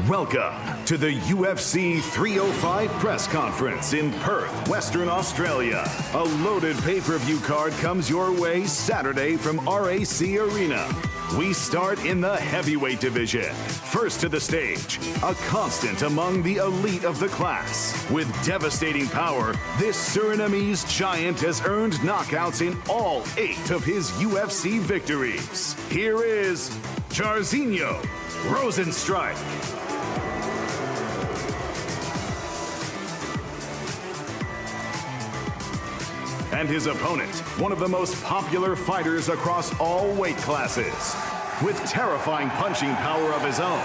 Welcome to the UFC 305 press conference in Perth, Western Australia. A loaded pay-per-view card comes your way Saturday from RAC Arena. We start in the heavyweight division. First to the stage, a constant among the elite of the class. With devastating power, this Surinamese giant has earned knockouts in all 8 of his UFC victories. Here is Jairzinho Rozenstruik. And his opponent, one of the most popular fighters across all weight classes. With terrifying punching power of his own,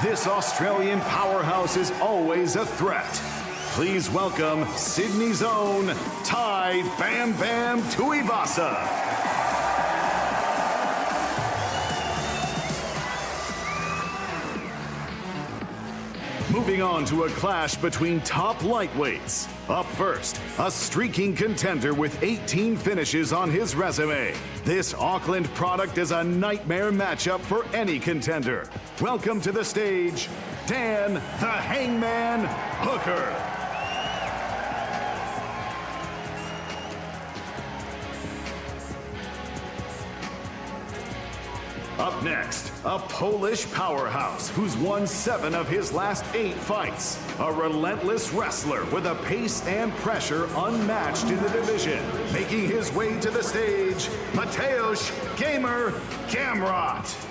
this Australian powerhouse is always a threat. Please welcome Sydney's own Tai Bam Bam Tuivasa. Moving on to a clash between top lightweights. Up first, a streaking contender with 18 finishes on his resume. This Auckland product is a nightmare matchup for any contender. Welcome to the stage, Dan the Hangman Hooker. Up next, a Polish powerhouse who's won 7 of his last 8 fights. A relentless wrestler with a pace and pressure unmatched in the division. Making his way to the stage, Mateusz Gamer Gamrot.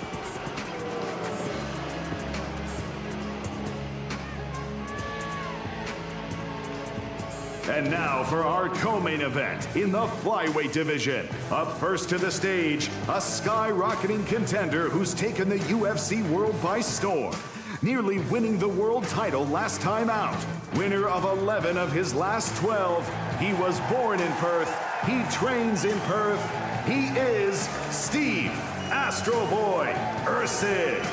And now for our co-main event in the flyweight division. Up first to the stage, a skyrocketing contender who's taken the UFC world by storm. Nearly winning the world title last time out. Winner of 11 of his last 12. He was born in Perth. He trains in Perth. He is Steve Astro Boy Erceg.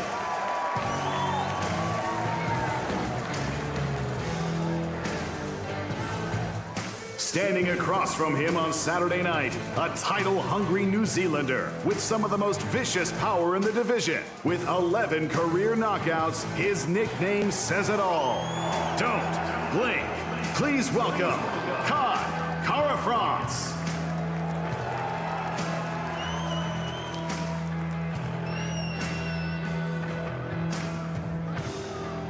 Standing across from him on Saturday night, a title-hungry New Zealander with some of the most vicious power in the division. With 11 career knockouts, his nickname says it all. Don't blink. Please welcome Cara France.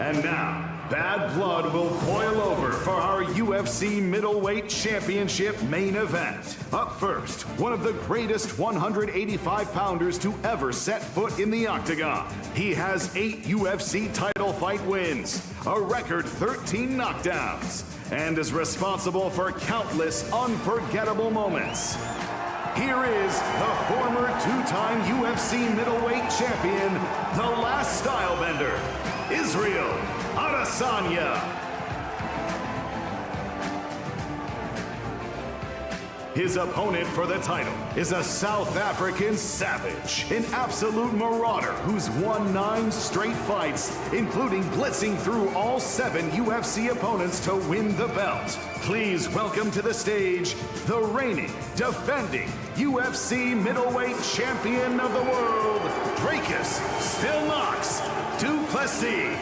And now, bad blood will boil over for our UFC Middleweight Championship main event. Up first, one of the greatest 185-pounders to ever set foot in the octagon. He has 8 UFC title fight wins, a record 13 knockdowns, and is responsible for countless unforgettable moments. Here is the former 2-time UFC middleweight champion, the last stylebender, Israel Adesanya. His opponent for the title is a South African savage, an absolute marauder who's won 9 straight fights, including blitzing through all 7 UFC opponents to win the belt. Please welcome to the stage the reigning, defending UFC middleweight champion of the world, Dricus Still Knocks du Plessis.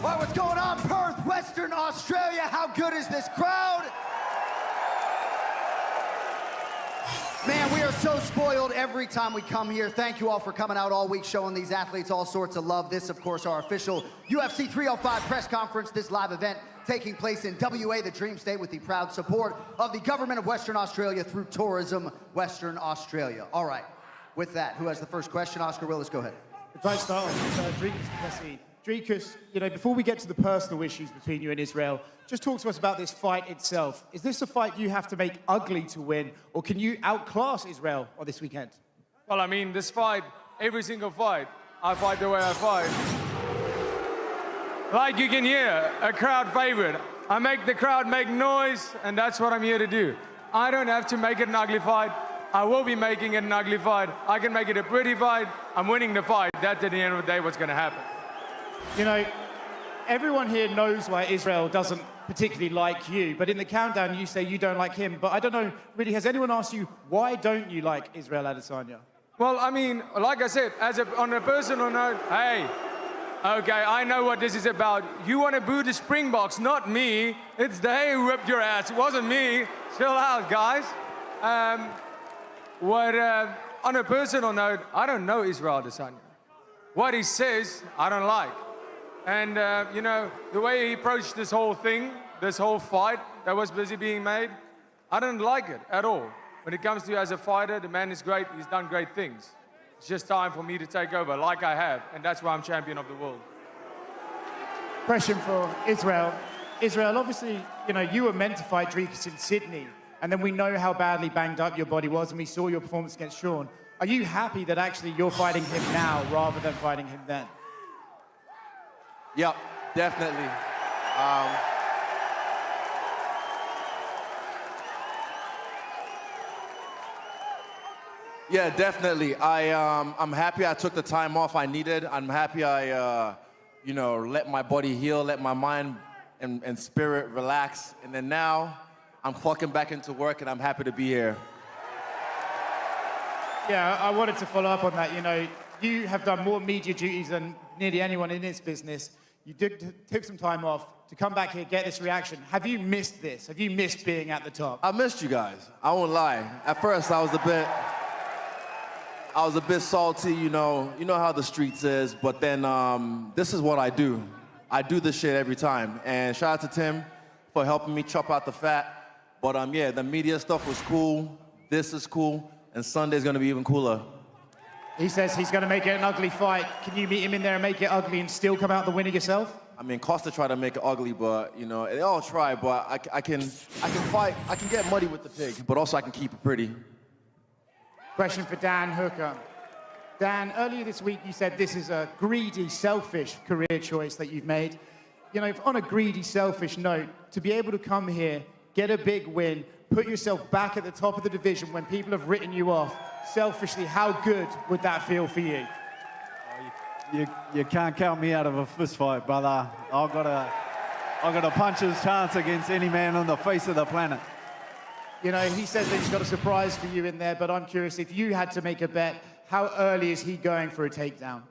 All right, what's going on, Perth, Western Australia? How good is this crowd? Man, we are so spoiled every time we come here. Thank you all for coming out all week, showing these athletes all sorts of love. This, of course, our official UFC 305 press conference, this live event taking place in WA, the Dream State, with the proud support of the Government of Western Australia through Tourism Western Australia. All right, with that, who has the first question? Oscar Willis, go ahead. If I start with Dricus, Dricus, you know, before we get to the personal issues between you and Israel, just talk to us about this fight itself. Is this a fight you have to make ugly to win, or can you outclass Israel on this weekend? Well, I mean, this fight, every single fight, I fight the way I fight. Like you can hear, a crowd favorite. I make the crowd make noise, and that's what I'm here to do. I don't have to make it an ugly fight. I will be making it an ugly fight. I can make it a pretty fight. I'm winning the fight. That's at the end of the day what's going to happen. You know, everyone here knows why Israel doesn't particularly like you, but in the countdown you say you don't like him. But I don't know, really, has anyone asked you, why don't you like Israel Adesanya? Well, I mean, like I said, on a personal note, hey, okay, I know what this is about. You want to boo the Springboks, not me. It's they who whipped your ass. It wasn't me. Chill out, guys. On a personal note, I don't know Israel Adesanya. What he says, I don't like. And, you know, the way he approached this whole thing, this whole fight that was busy being made, I don't like it at all. When it comes to you as a fighter, the man is great. He's done great things. It's just time for me to take over, like I have, and that's why I'm champion of the world. Question for Israel. Israel, obviously, you know, you were meant to fight Dricus in Sydney, and then we know how badly banged up your body was, and we saw your performance against Sean. Are you happy that actually you're fighting him now rather than fighting him then? Yep, definitely. Yeah, definitely. I'm happy I took the time off I needed. I'm happy I, you know, let my body heal, let my mind and spirit relax. And then now I'm clocking back into work, and I'm happy to be here. Yeah, I wanted to follow up on that. You know, you have done more media duties than nearly anyone in this business. You took some time off to come back here, get this reaction. Have you missed this? Have you missed being at the top? I missed you guys. I won't lie. At first, I was a bit salty, you know how the streets is, but then this is what I do. I do this shit every time. And shout out to Tim for helping me chop out the fat. But yeah, the media stuff was cool. This is cool. And Sunday's gonna be even cooler. He says he's gonna make it an ugly fight. Can you meet him in there and make it ugly and still come out the winner yourself? I mean, Costa tried to make it ugly, but you know, they all try, but I can fight, I can get muddy with the pig, but also I can keep it pretty. Question for Dan Hooker. Dan, earlier this week you said this is a greedy, selfish career choice that you've made. You know, if on a greedy, selfish note, to be able to come here, get a big win, put yourself back at the top of the division when people have written you off, selfishly, how good would that feel for you? You can't count me out of a fist fight, brother. I've got a puncher's chance against any man on the face of the planet. You know, he says that he's got a surprise for you in there, but I'm curious, if you had to make a bet, how early is he going for a takedown?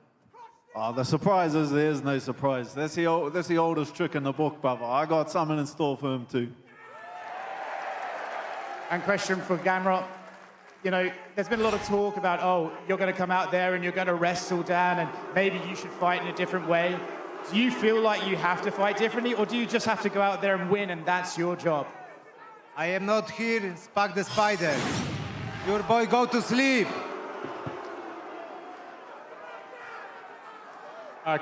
Oh, the surprise is there's no surprise. That's the oldest trick in the book, brother. I got something in store for him too. And question for Gamrot. You know, there's been a lot of talk about, oh, you're going to come out there and you're going to wrestle Dan and maybe you should fight in a different way. Do you feel like you have to fight differently, or do you just have to go out there and win and that's your job? I am not here, Spark the Spider. Your boy go to sleep.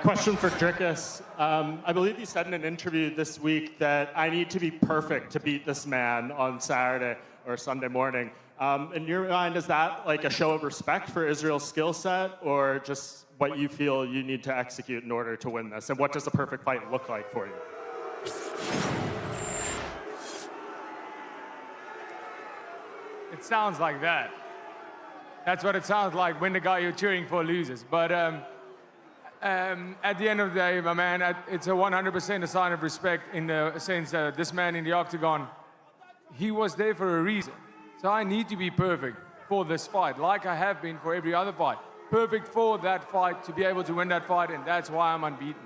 Question for Dricus. I believe you said in an interview this week that I need to be perfect to beat this man on Saturday or Sunday morning. In your mind, is that like a show of respect for Israel's skill set, or just what you feel you need to execute in order to win this? And what does a perfect fight look like for you? It sounds like that. That's what it sounds like when the guy you're cheering for loses. But at the end of the day, my man, it's a 100% a sign of respect in the sense that this man in the octagon, he was there for a reason. So I need to be perfect for this fight, like I have been for every other fight. Perfect for that fight, to be able to win that fight, and that's why I'm unbeaten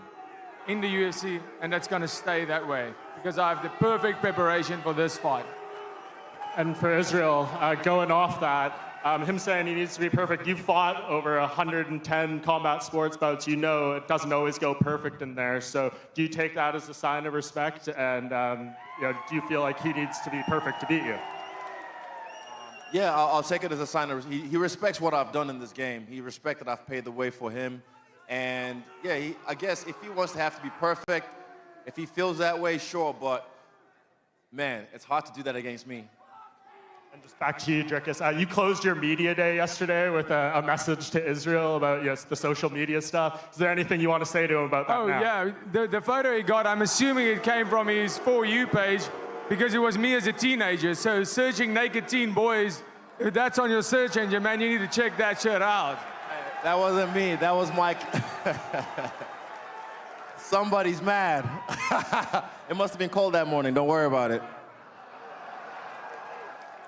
in the UFC, and that's going to stay that way, because I have the perfect preparation for this fight. And for Israel, going off that, him saying he needs to be perfect, you've fought over 110 combat sports bouts. You know it doesn't always go perfect in there. So do you take that as a sign of respect? And you know, do you feel like he needs to be perfect to beat you? Yeah, I'll take it as a sign of he respects what I've done in this game. He respects that I've paved the way for him. And yeah, I guess if he wants to have to be perfect, if he feels that way, sure. But man, it's hard to do that against me. And just back to you, Dricus. You closed your media day yesterday with a message to Israel about the social media stuff. Is there anything you want to say to him about that now? Yeah, the photo he got, I'm assuming it came from his For You page, because it was me as a teenager. So searching naked teen boys, if that's on your search engine, man, you need to check that shit out. That wasn't me. That was Mike. Somebody's mad. It must have been cold that morning. Don't worry about it.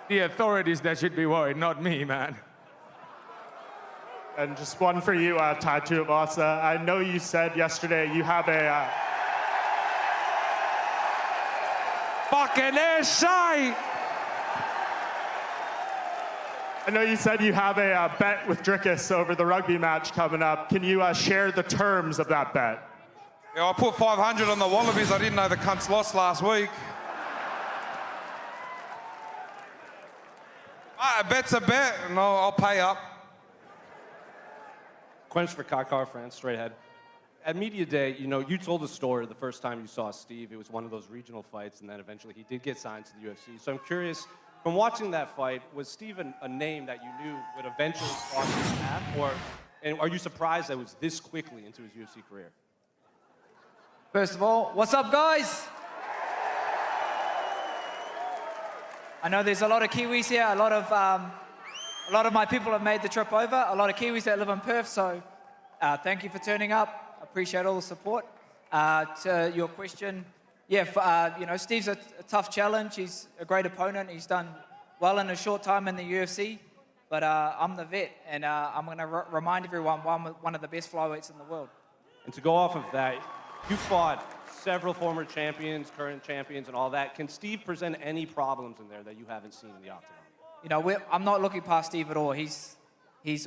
The authorities that should be worried, not me, man. And just one for you, Tattoo Bossa. I know you said yesterday you have a... Fucking essay! I know you said you have a bet with Dricus over the rugby match coming up. Can you share the terms of that bet? Yeah, I put 500 on the Wallabies. I didn't know the cunts lost last week. A bet's a bet, and I'll pay up. Question for Kakar, France, straight ahead. At Media Day, you know, you told the story the first time you saw Steve. It was one of those regional fights, and then eventually he did get signed to the UFC. So I'm curious, from watching that fight, was Steve a name that you knew would eventually cross his path, and are you surprised that it was this quickly into his UFC career? First of all, what's up, guys? I know there's a lot of Kiwis here. A lot of my people have made the trip over. A lot of Kiwis that live in Perth. So, thank you for turning up. Appreciate all the support. To your question, yeah, you know, Steve's a tough challenge. He's a great opponent. He's done well in a short time in the UFC. But I'm the vet, and I'm going to remind everyone, one of the best flyweights in the world. And to go off of that, you fought several former champions, current champions, and all that. Can Steve present any problems in there that you haven't seen in the octagon? You know, I'm not looking past Steve at all. He's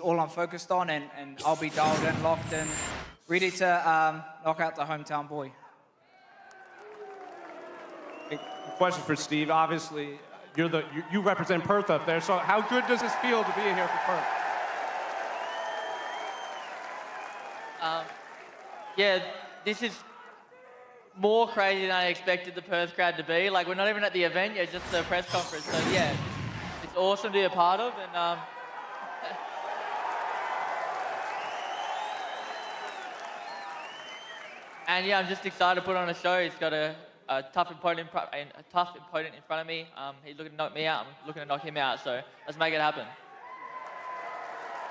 all I'm focused on, and I'll be dialed in, locked in, ready to knock out the hometown boy. And question for Steve. Obviously, you represent Perth up there, so how good does this feel to be here for Perth? Yeah, this is more crazy than I expected the Perth crowd to be. Like, we're not even at the event yet, just the press conference. So yeah, it's awesome to be a part of. And yeah, I'm just excited to put on a show. He's got a tough opponent in front of me. He's looking to knock me out. I'm looking to knock him out. So let's make it happen.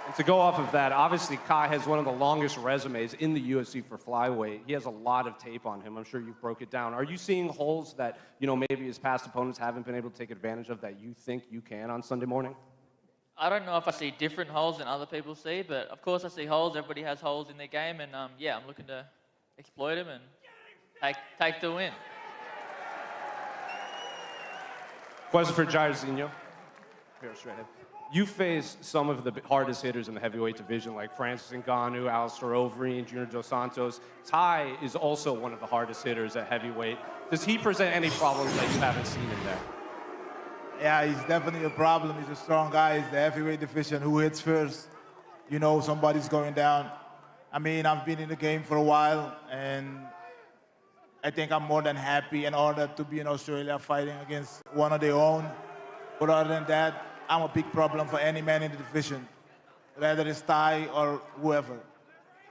And to go off of that, obviously Kai has one of the longest resumes in the UFC for flyweight. He has a lot of tape on him. I'm sure you've broke it down. Are you seeing holes that, you know, maybe his past opponents haven't been able to take advantage of that you think you can on Sunday morning? I don't know if I see different holes than other people see, but of course I see holes. Everybody has holes in their game, and yeah, I'm looking to exploit them and take the win. Question for Jairzinho. Here, straight ahead. You face some of the hardest hitters in the heavyweight division, like Francis Ngannou, Alistair Overeem, Junior Dos Santos. Ty is also one of the hardest hitters at heavyweight. Does he present any problems that you haven't seen in there? Yeah, he's definitely a problem. He's a strong guy. He's the heavyweight division. Who hits first? You know somebody's going down. I mean, I've been in the game for a while, and I think I'm more than happy and honored to be in Australia fighting against one of their own. But other than that, I'm a big problem for any man in the division, whether it's Ty or whoever.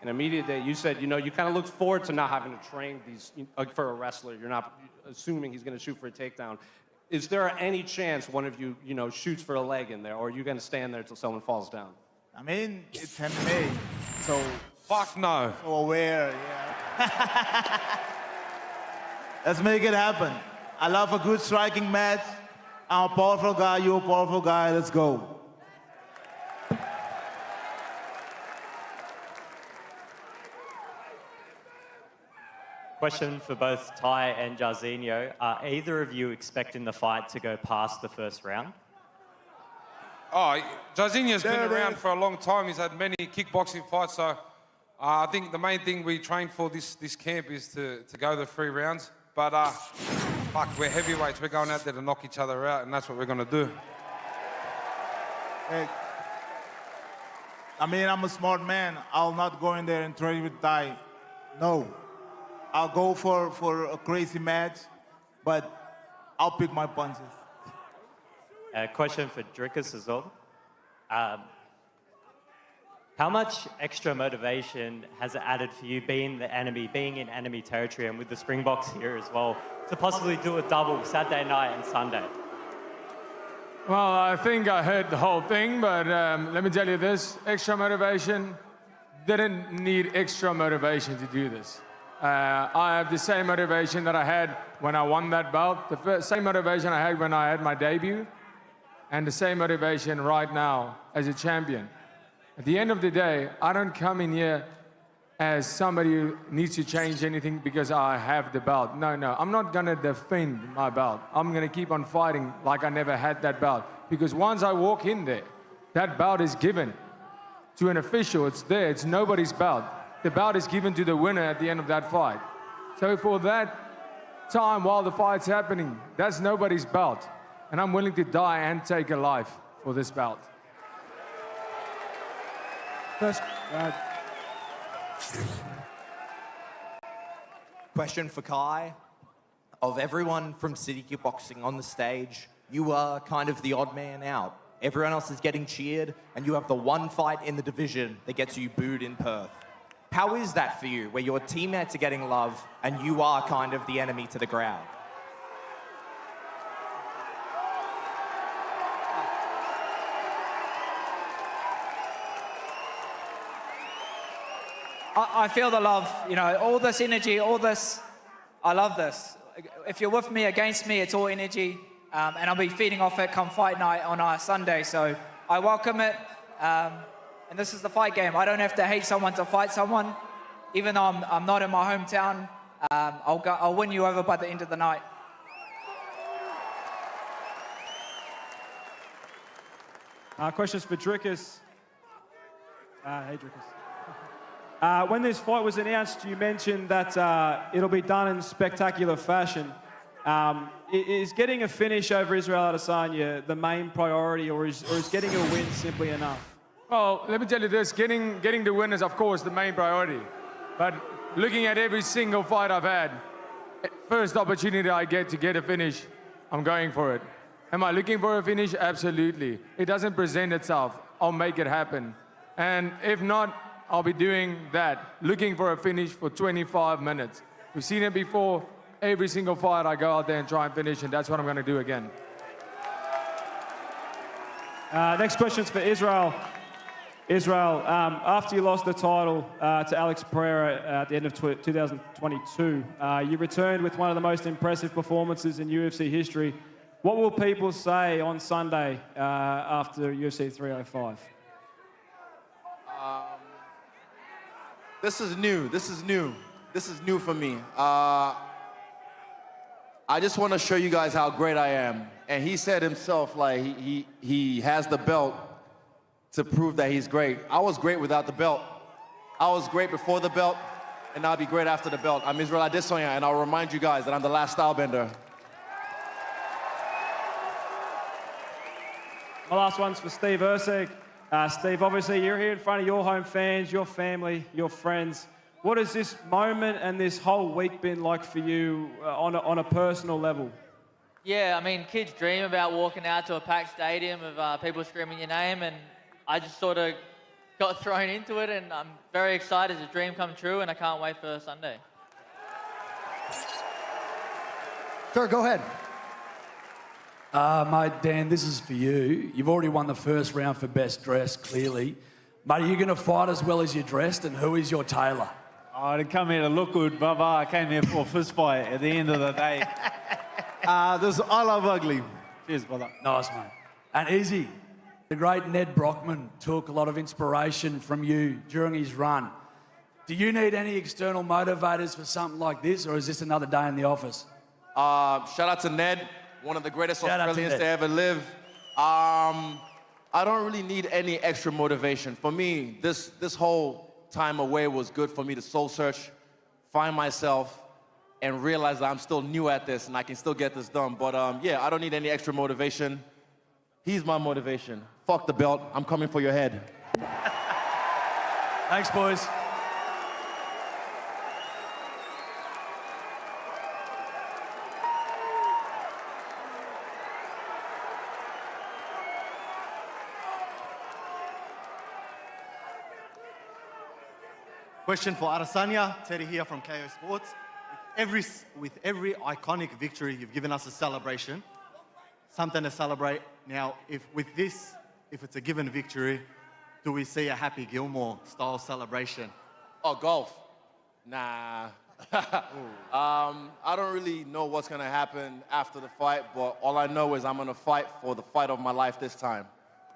In a media day, you said, you know, you kind of look forward to not having to train these, like for a wrestler. You're not assuming he's going to shoot for a takedown. Is there any chance one of you, you know, shoots for a leg in there, or are you going to stand there until someone falls down? I mean, it's MMA, so... Fuck no. So aware, yeah. Let's make it happen. I love a good striking match. I'm a powerful guy, you're a powerful guy, let's go. Question for both Ty and Jairzinho. Are either of you expecting the fight to go past the first round? Oh, Jairzinho's been around for a long time. He's had many kickboxing fights, so I think the main thing we train for this camp is to go the 3 rounds. But fuck, we're heavyweights. We're going out there to knock each other out, and that's what we're going to do. Hey, I mean, I'm a smart man. I'll not go in there and trade with Ty. No. I'll go for a crazy match, but I'll pick my punches. Question for Dricus as well. How much extra motivation has it added for you being in enemy territory and with the Springboks here as well, to possibly do a double Saturday night and Sunday? Well, I think I heard the whole thing, but let me tell you this. Extra motivation, didn't need extra motivation to do this. I have the same motivation that I had when I won that belt, same motivation I had when I had my debut, and the same motivation right now as a champion. At the end of the day, I don't come in here as somebody who needs to change anything because I have the belt. No, I'm not gonna defend my belt. I'm gonna keep on fighting like I never had that belt. Because once I walk in there, that belt is given to an official. It's there, it's nobody's belt. The belt is given to the winner at the end of that fight. So for that time while the fight's happening, that's nobody's belt. And I'm willing to die and take a life for this belt. First, question for Kai. Of everyone from City Kickboxing on the stage, you are kind of the odd man out. Everyone else is getting cheered, and you have the one fight in the division that gets you booed in Perth. How is that for you, where your teammates are getting love and you are kind of the enemy to the crowd? I feel the love, you know, all this energy, all this, I love this. If you're with me, against me, it's all energy, and I'll be feeding off it come fight night on our Sunday, so I welcome it, and this is the fight game. I don't have to hate someone to fight someone. Even though I'm not in my hometown, I'll win you over by the end of the night. Questions for Dricus. Hey, Dricus. When this fight was announced, you mentioned that it'll be done in spectacular fashion. Is getting a finish over Israel Adesanya the main priority, or is getting a win simply enough? Well, let me tell you this, getting the win is, of course, the main priority. But looking at every single fight I've had, first opportunity I get to get a finish, I'm going for it. Am I looking for a finish? Absolutely. It doesn't present itself. I'll make it happen. And if not, I'll be doing that, looking for a finish for 25 minutes. We've seen it before. Every single fight I go out there and try and finish, and that's what I'm going to do again. Next question's for Israel. Israel, after you lost the title to Alex Pereira at the end of 2022, you returned with one of the most impressive performances in UFC history. What will people say on Sunday after UFC 305? This is new. This is new for me. I just want to show you guys how great I am. And he said himself, like, he has the belt to prove that he's great. I was great without the belt. I was great before the belt, and I'll be great after the belt. I'm Israel Adesanya, and I'll remind you guys that I'm the last stylebender. My last one's for Steve Erceg. Steve, obviously you're here in front of your home fans, your family, your friends. What has this moment and this whole week been like for you on a personal level? Yeah, I mean, kids dream about walking out to a packed stadium of people screaming your name, and I just sort of got thrown into it, and I'm very excited. It's a dream come true, and I can't wait for Sunday. Sir, go ahead. Mate, Dan, this is for you. You've already won the first round for best dressed, clearly. Mate, are you going to fight as well as you're dressed, and who is your tailor? I didn't come here to look good, brother. I came here for a fist fight at the end of the day. I love ugly. Cheers, brother. Nice, mate. And Izzy, the great Ned Brockman took a lot of inspiration from you during his run. Do you need any external motivators for something like this, or is this another day in the office? Shout out to Ned, one of the greatest Australians to ever live. I don't really need any extra motivation. For me, this whole time away was good for me to soul search, find myself, and realize that I'm still new at this and I can still get this done. But yeah, I don't need any extra motivation. He's my motivation. Fuck the belt. I'm coming for your head. Thanks, boys. Question for Adesanya. Teddy here from KO Sports. With every iconic victory, you've given us a celebration, something to celebrate. Now, if it's a given victory, do we see a Happy Gilmore style celebration? Oh, golf? Nah. I don't really know what's gonna happen after the fight, but all I know is I'm gonna fight for the fight of my life this time.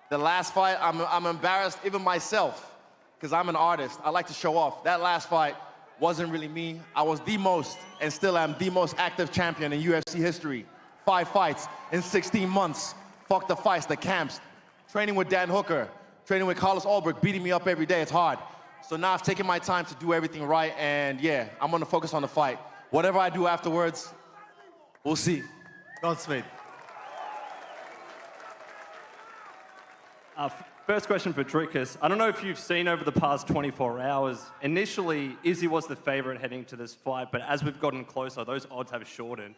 The last fight, I'm embarrassed, even myself, because I'm an artist. I like to show off. That last fight wasn't really me. I was the most, and still am, the most active champion in UFC history. 5 fights in 16 months. Fuck the fights, the camps. Training with Dan Hooker, training with Carlos Ulberg, beating me up every day, it's hard. So now I've taken my time to do everything right, and yeah, I'm gonna focus on the fight. Whatever I do afterwards, we'll see. Godspeed. First question for Dricus. I don't know if you've seen over the past 24 hours, initially, Izzy was the favorite heading to this fight, but as we've gotten closer, those odds have shortened.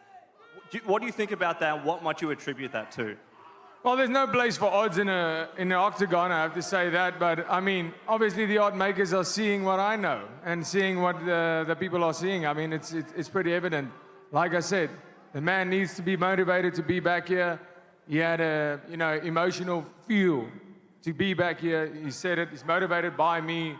What do you think about that? What might you attribute that to? Well, there's no place for odds in an octagon, I have to say that. But, I mean, obviously the odd makers are seeing what I know and seeing what the people are seeing. I mean, it's pretty evident. Like I said, the man needs to be motivated to be back here. He had a, emotional fuel to be back here. He said it. He's motivated by me.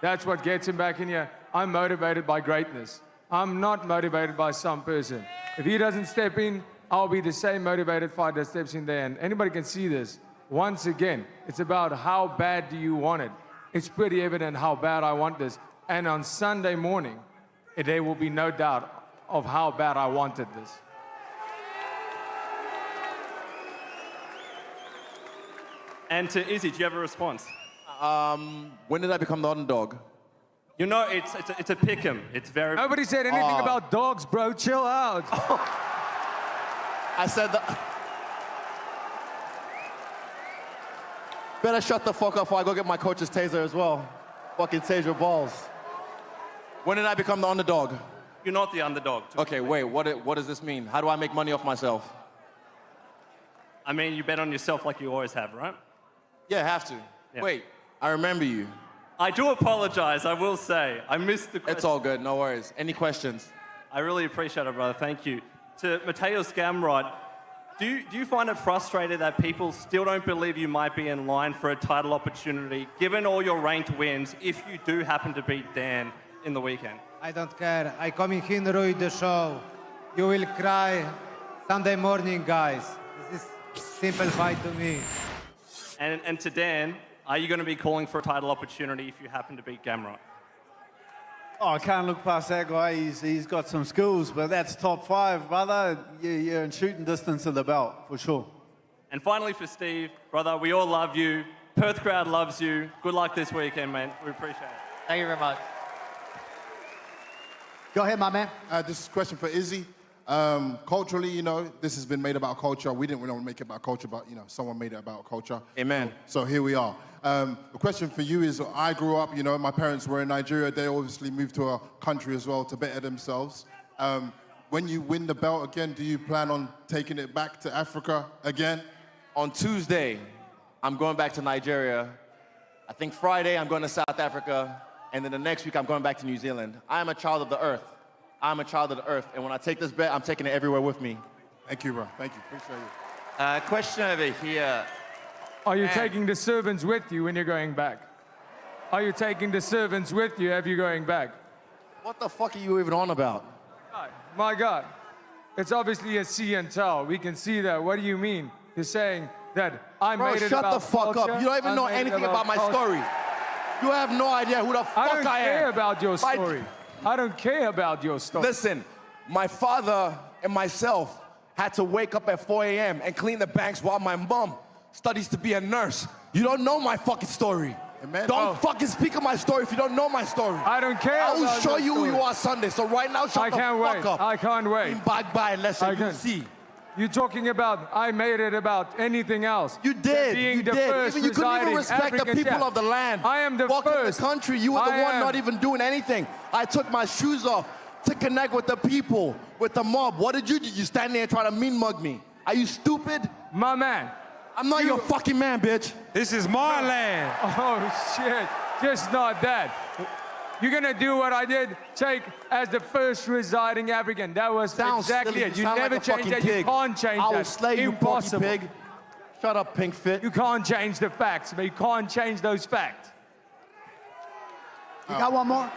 That's what gets him back in here. I'm motivated by greatness. I'm not motivated by some person. If he doesn't step in, I'll be the same motivated fighter that steps in there. And anybody can see this. Once again, it's about how bad do you want it. It's pretty evident how bad I want this. And on Sunday morning, there will be no doubt of how bad I wanted this. And to Izzy, do you have a response? When did I become the underdog? You know, it's a pick'em. It's very... Nobody said anything about dogs, bro. Chill out. I said that. Better shut the fuck up before I go get my coach's taser as well. Fucking tase your balls. When did I become the underdog? You're not the underdog. Okay, wait, what does this mean? How do I make money off myself? I mean, you bet on yourself like you always have, right? Yeah, have to. Yeah. Wait, I remember you. I do apologize, I will say. I missed the question. It's all good, no worries. Any questions? I really appreciate it, brother. Thank you. To Mateo Scamrod, do you find it frustrating that people still don't believe you might be in line for a title opportunity, given all your ranked wins, if you do happen to beat Dan in the weekend? I don't care. I come in here and ruin the show. You will cry Sunday morning, guys. This is simple fight to me. And to Dan, are you going to be calling for a title opportunity if you happen to beat Gamrot? Oh, I can't look past that guy. He's got some skills, but that's top 5, brother. You're in shooting distance of the belt, for sure. And finally for Steve, brother, we all love you. Perth crowd loves you. Good luck this weekend, man. We appreciate it. Thank you very much. Go ahead, my man. This is a question for Izzy. Culturally, this has been made about culture. We didn't want to make it about culture, but, someone made it about culture. Amen. So here we are. The question for you is, I grew up, my parents were in Nigeria. They obviously moved to a country as well to better themselves. When you win the belt again, do you plan on taking it back to Africa again? On Tuesday, I'm going back to Nigeria. I think Friday, I'm going to South Africa. And then the next week, I'm going back to New Zealand. I am a child of the earth. I'm a child of the earth. And when I take this bet, I'm taking it everywhere with me. Thank you, bro. Thank you. Appreciate you. Question over here. Are you taking the servants with you when you're going back? Are you taking the servants with you if you're going back? What the fuck are you even on about? My God. It's obviously a see and tell. We can see that. What do you mean? You're saying that I Bro, made it shut about the fuck culture, up. You don't even know anything about my culture. story. You have no idea who the fuck I am. I don't care about your story. I don't care about your story. Listen, my father and myself had to wake up at 4 a.m. and clean the banks while my mom studies to be a nurse. You don't know my fucking story. Don't fucking speak of my story if you don't know my story. I don't care. I will about show your you story. who you are Sunday. So right now, shut the fuck up. I can't wait. Bye, lesson. You see. You're talking about I made it about anything else. You did. Being You the did. first You couldn't even residing respect the African people champ. of the land. I am the Walking first. the country. You were the I one am. not even doing anything. I took my shoes off to connect with the people, with the mob. What did you do? You stand there and try to mean mug me. Are you stupid? My man. I'm not your fucking man, bitch. This is my land. Oh, shit. Just not that. You're gonna do what I did, take as the first residing African. That was exactly silly. it. You sound never like a change fucking that. pig. You can't change I that. will slay you, Impossible. porky pig. Shut up, pink fit. You can't change the facts, but you can't change those facts. You got one more?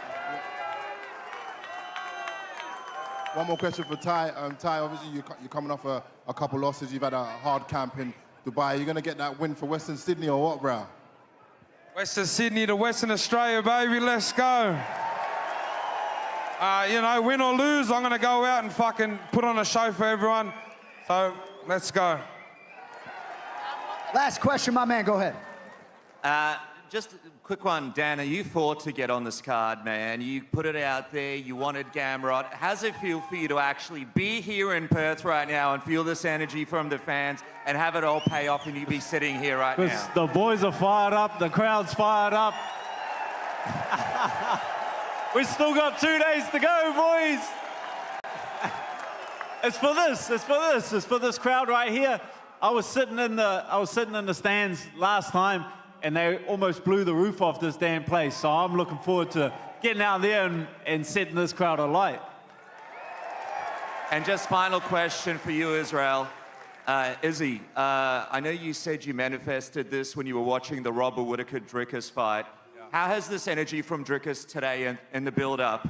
One more question for Ty. Ty, obviously you're coming off a couple losses. You've had a hard camp in Dubai. Are you going to get that win for Western Sydney or what, bro? Western Sydney to Western Australia, baby. Let's go. You know, win or lose, I'm going to go out and fucking put on a show for everyone. So, let's go. Last question, my man. Go ahead. Just a quick one, Dan. You fought to get on this card, man. You put it out there. You wanted Gamrot. How's it feel for you to actually be here in Perth right now and feel this energy from the fans and have it all pay off and you be sitting here right now? The boys are fired up. The crowd's fired up. We've still got 2 days to go, boys. It's for this. It's for this. It's for this crowd right here. I was sitting in the stands last time, and they almost blew the roof off this damn place. So I'm looking forward to getting out there and setting this crowd alight. And just final question for you, Israel. Izzy, I know you said you manifested this when you were watching the Robert Whittaker-Dricus fight. Yeah. How has this energy from Dricus today in the build-up?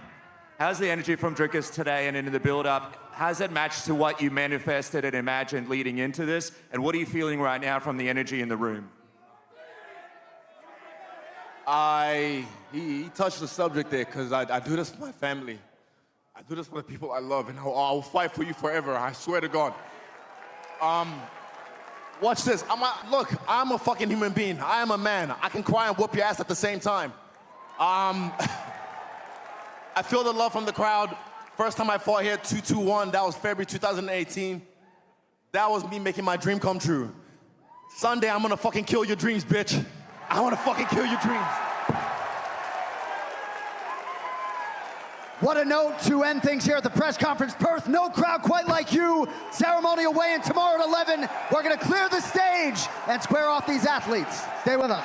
How's the energy from Dricus today and in the build-up? How's it matched to what you manifested and imagined leading into this? And what are you feeling right now from the energy in the room? He touched the subject there because I do this for my family. I do this for the people I love, and I'll fight for you forever. I swear to God. Watch this. Look, I'm a fucking human being. I am a man. I can cry and whoop your ass at the same time. I feel the love from the crowd. First time I fought here, 2-2-1. That was February 2018. That was me making my dream come true. Sunday, I'm gonna fucking kill your dreams, bitch. I wanna fucking kill your dreams. What a note to end things here at the press conference. Perth, no crowd quite like you. Ceremonial weigh-in tomorrow at 11. We're gonna clear the stage and square off these athletes. Stay with us.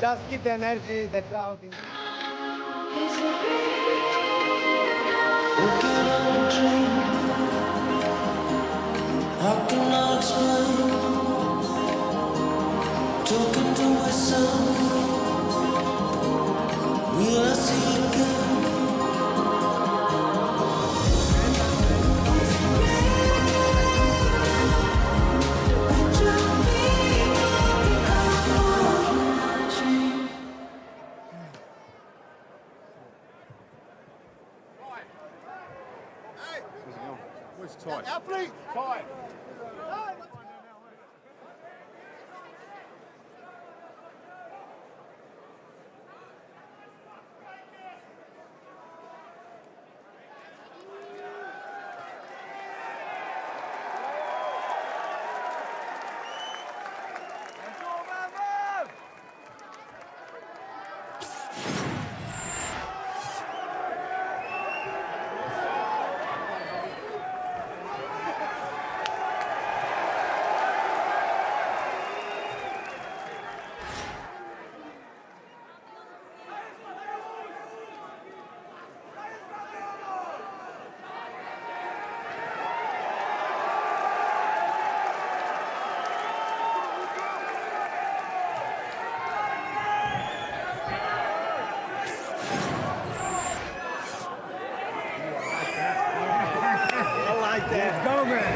Just keep the energy, the crowd. How can I explain? Talking to myself. Will I see again? Athlete, Ty. Let's go, man.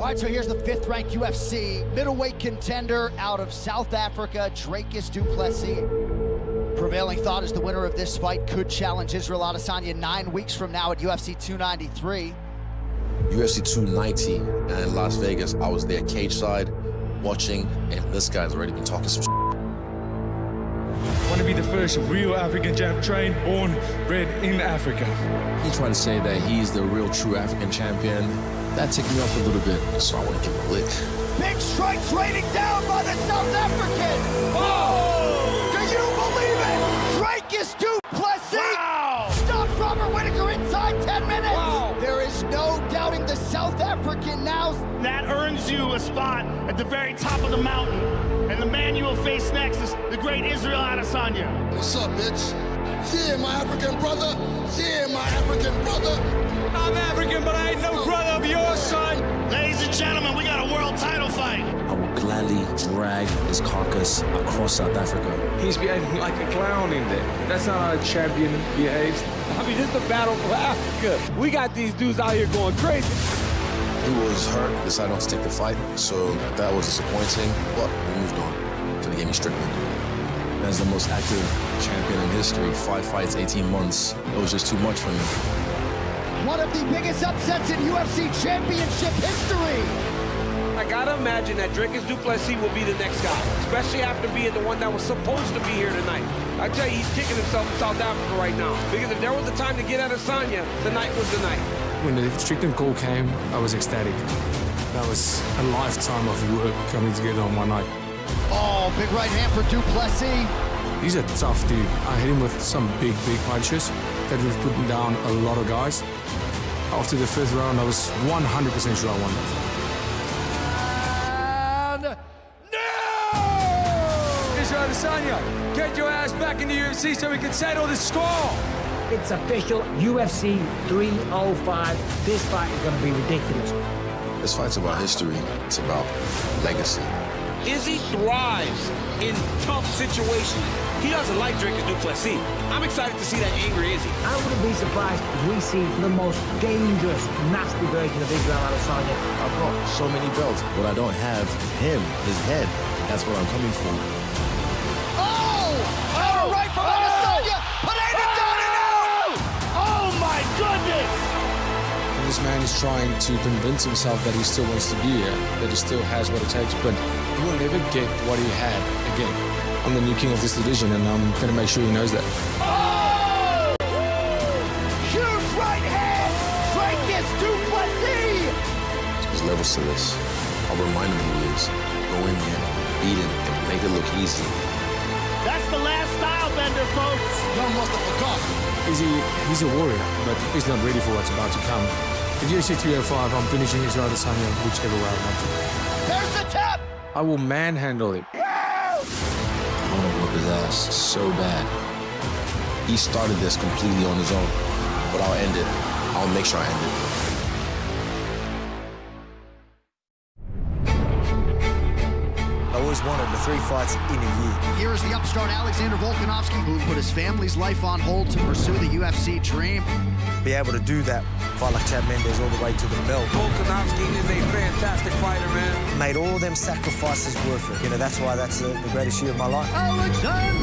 All right, so here's the 5th-ranked UFC middleweight contender out of South Africa, Dricus du Plessis. Prevailing thought is the winner of this fight could challenge Israel Adesanya 9 weeks from now at UFC 293. UFC 290 in Las Vegas, I was there cage side watching, and this guy's already been talking some I want to be the first real African champ, trained, born, bred in Africa. He tried to say that he's the real true African champion. That ticked me off a little bit, so I want to give him a lick. Big strikes raining down by the South African. Whoa! Do you believe it? Dricus du Plessis. Wow! Stops Robert Whittaker inside 10 minutes. Wow! There is no doubting the South African now. That earns you a spot at the very top of the mountain. And the man you will face next is the great Israel Adesanya. What's up, bitch? Yeah, my African brother. Yeah, my African brother. I'm African, but I ain't no brother of yours, son. Ladies and gentlemen, we got a world title fight. I will gladly drag his carcass across South Africa. He's behaving like a clown in there. That's not how a champion behaves. I mean, this is a battle for Africa. We got these dudes out here going crazy. He was hurt, decided not to take the fight, so that was disappointing, but we moved on. So they gave me Strickland. As the most active champion in history, 5 fights, 18 months, it was just too much for me. One of the biggest upsets in UFC championship history. I gotta imagine that Dricus du Plessis will be the next guy, especially after being the one that was supposed to be here tonight. I tell you, he's kicking himself in South Africa right now, because if there was a time to get Adesanya, tonight was the night. When the Strickland call came, I was ecstatic. That was a lifetime of work coming together on one night. Oh, big right hand for du Plessis. He's a tough dude. I hit him with some big punches that we've put down a lot of guys. After the 5th round, I was 100% sure I won that fight. Israel Adesanya, get your ass back in the UFC so we can settle this score. It's official, UFC 305. This fight is going to be ridiculous. This fight's about history. It's about legacy. Izzy thrives in tough situations. He doesn't like Dricus du Plessis. I'm excited to see that angry Izzy. I wouldn't be surprised if we see the most dangerous, nasty version of Israel Adesanya. I've got so many belts. What I don't have, him, his head. That's what I'm coming for. Oh, right from Adesanya. Pineda down and out. Oh, my goodness. This man is trying to convince himself that he still wants to be here, that he still has what it takes, but he will never get what he had again. I'm the new king of this division, and I'm going to make sure he knows that. Oh! Huge right hand. Dricus du Plessis. There's levels to this. I'll remind him who he is. Go in there, beat him, and make it look easy. That's the last style bender, folks. Y'all must have forgot. He's a warrior, but he's not ready for what's about to come. At UFC 305, I'm finishing Israel Adesanya whichever way I want to. There's the tap. I will manhandle him. I want to whoop his ass so bad. He started this completely on his own, but I'll end it. I'll make sure I end it. I always wanted the 3 fights in a year. Here is the upstart Alexander Volkanovski, who put his family's life on hold to pursue the UFC dream. Be able to do that, fight like Chad Mendes all the way to the belt. Volkanovski is a fantastic fighter, man. Made all them sacrifices worth it. You know, that's why that's the greatest year of my life. Alexander